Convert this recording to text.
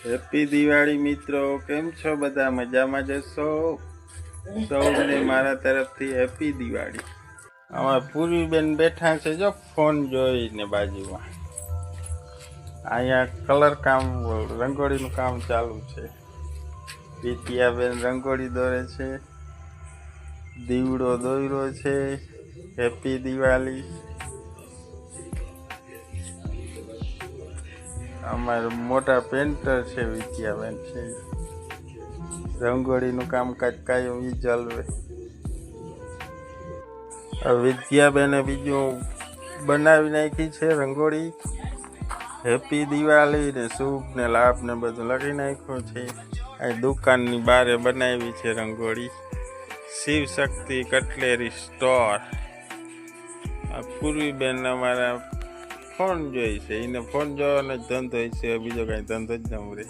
Happy Diwali મિત્રો, કેમ છો? બધા મજામાં જશો? સૌને મારા તરફથી હેપી દિવાળી. અમારા પૂર્વીબેન બેઠા છે જો ફોન જોઈને બાજુમાં. અહીંયા કલર કામ, રંગોળીનું કામ ચાલુ છે. વિદ્યાબેન રંગોળી દોરે છે, દીવડો દોર્યો છે. હેપી દિવાળી. અમારા મોટા પેન્ટર છે વિદ્યાબેન છે. રંગોળીનું કામકાજ કાયમ ઈ ચાલવે. વિદ્યાબેને બીજું બનાવી નાખી છે રંગોળી. હેપી દિવાળી ને શુભ ને લાભ ને બધું લખી નાખ્યું છે. આ દુકાનની બારે બનાવી છે રંગોળી. શિવ શક્તિ કટલેરી સ્ટોર. આ પૂર્વીબેન અમારા ફોન જોઈ છે, એને ફોન જોવાનો જ ધંધો છે, બીજો કાંઈ ધંધો જ ન મળે.